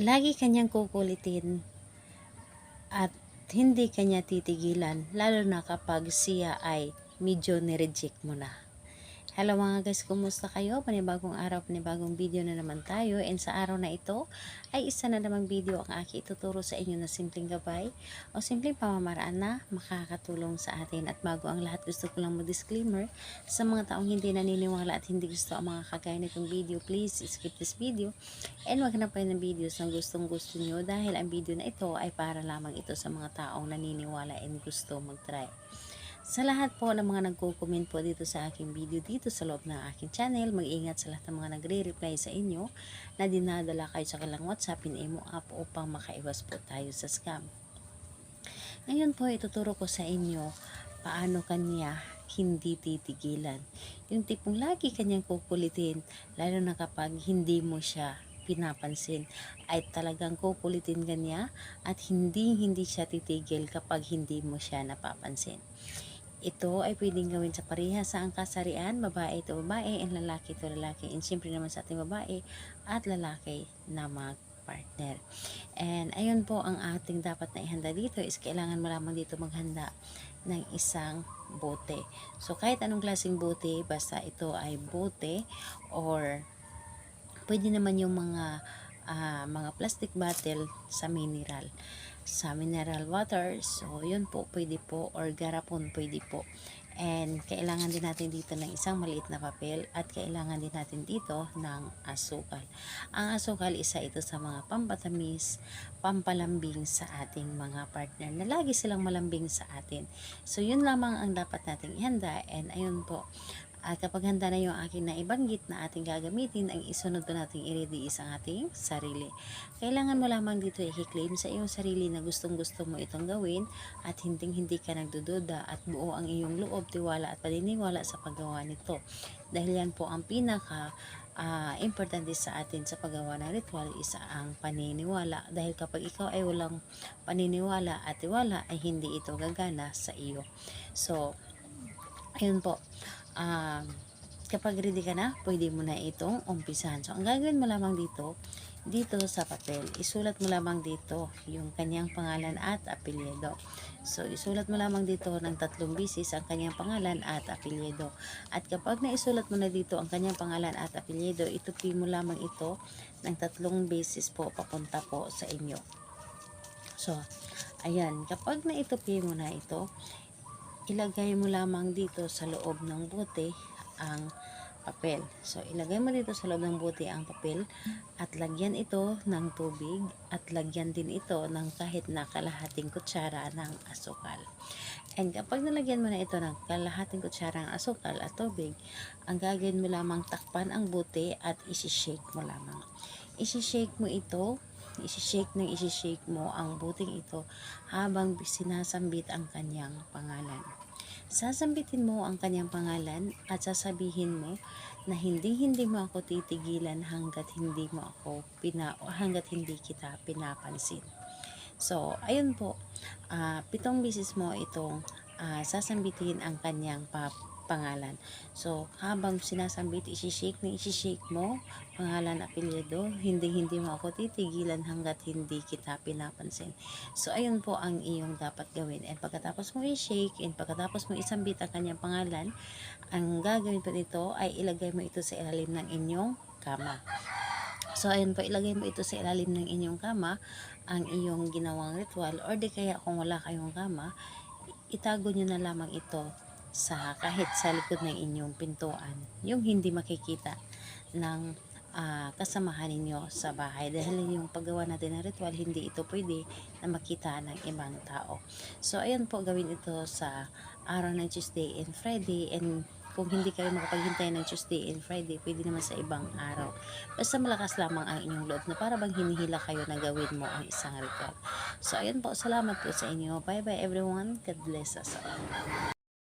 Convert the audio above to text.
Lagi kanyang kukulitin at hindi kanya titigilan, lalo na kapag siya ay medyo nireject mo na. Hello mga guys, kumusta kayo? Panibagong araw, panibagong video na naman tayo. And sa araw na ito ay isa na namang video ang aking ituturo sa inyo na simpleng gabay o simpleng pamamaraan na makakatulong sa atin. At bago ang lahat, gusto ko lang mag-disclaimer sa mga taong hindi naniniwala at hindi gusto ang mga kagaya nitong video. Please skip this video and wag na po ng videos na gustong gusto nyo, dahil ang video na ito ay para lamang ito sa mga taong naniniwala and gusto mag-try. Sa lahat po ng mga nagko-comment po dito sa aking video dito sa loob ng aking channel, mag-ingat sa lahat ng mga nagre-reply sa inyo na dinadala kayo sa kanilang WhatsApp, in-emo app upang makaiwas po tayo sa scam. Ngayon po, ituturo ko sa inyo paano kanya hindi titigilan. Yung tipong lagi kanyang kukulitin, lalo na kapag hindi mo siya pinapansin, ay talagang kukulitin kanya at hindi siya titigil kapag hindi mo siya napapansin. Ito ay pwedeng gawin sa parehas sa kasarian, babae ito babae, and lalaki ito lalaki. And siyempre naman sa ating babae at lalaki na mag-partner. And ayun po ang ating dapat na ihanda dito is kailangan mo lamang dito maghanda ng isang bote. So kahit anong klaseng bote, basta ito ay bote or pwede naman yung mga plastic bottle sa mineral water. So yun po, pwede po, or garapon pwede po. And kailangan din natin dito ng isang maliit na papel at kailangan din natin dito ng asukal. Ang asukal, isa ito sa mga pampatamis, pampalambing sa ating mga partner na lagi silang malambing sa atin. So yun lamang ang dapat nating ihanda. And ayun po, at kapag handa na yung aking naibanggit na ating gagamitin, ang isunod po nating i-ready is ang ating sarili. Kailangan mo lamang dito i-claim sa iyong sarili na gustong gusto mo itong gawin at hindi ka nagdududa at buo ang iyong loob, tiwala at paniniwala sa paggawa nito. Dahil yan po ang pinaka importante sa atin sa paggawa ng ritual, isa ang paniniwala. Dahil kapag ikaw ay walang paniniwala at tiwala, ay hindi ito gagana sa iyo. So, ayun po. Kapag ready ka na, pwede mo na itong umpisahan. So, ang gagawin mo lamang dito sa papel, isulat mo lamang dito yung kanyang pangalan at apelyido. So, isulat mo lamang dito ng 3 beses ang kanyang pangalan at apelyido. At kapag naisulat mo na dito ang kanyang pangalan at apelyido, itupi mo lamang ito ng 3 beses po papunta po sa inyo. So, ayan, kapag naitupi mo na ito, ilagay mo lamang dito sa loob ng bote ang papel. So, ilagay mo dito sa loob ng bote ang papel at lagyan ito ng tubig at lagyan din ito ng kahit na kalahating kutsara ng asukal. And kapag nalagyan mo na ito ng kalahating kutsara ng asukal at tubig, ang gagawin mo lamang takpan ang bote at isi-shake mo lamang. Isi-shake mo ito, isi-shake mo ang buting ito habang sinasambit ang kanyang pangalan. Sasambitin mo ang kanyang pangalan at sasabihin mo na hindi mo ako titigilan hanggat hindi kita pinapansin. So, ayun po, 7 beses mo itong sasambitin ang kanyang pangalan. So, habang sinasambit, isi-shake mo pangalan, apelyido, hindi mo ako titigilan hanggat hindi kita pinapansin. So, ayun po ang iyong dapat gawin. And pagkatapos mo i-shake and pagkatapos mo isambit ang kanyang pangalan, ang gagawin po nito ay ilagay mo ito sa ilalim ng inyong kama. So, ayun po, ilagay mo ito sa ilalim ng inyong kama ang iyong ginawang ritual, or di kaya kung wala kayong kama, itago nyo na lamang ito kahit sa likod ng inyong pintuan, yung hindi makikita ng kasamahan ninyo sa bahay, dahil yung paggawa natin ng ritual, hindi ito pwede na makita ng ibang tao. So, ayun po, gawin ito sa araw ng Tuesday and Friday. And kung hindi kayo makapaghintay ng Tuesday and Friday, pwede naman sa ibang araw. Basta malakas lamang ang inyong loob na para bang hinihila kayo na gawin mo ang isang ritual. So, ayun po, salamat po sa inyo. Bye bye everyone. God bless us all.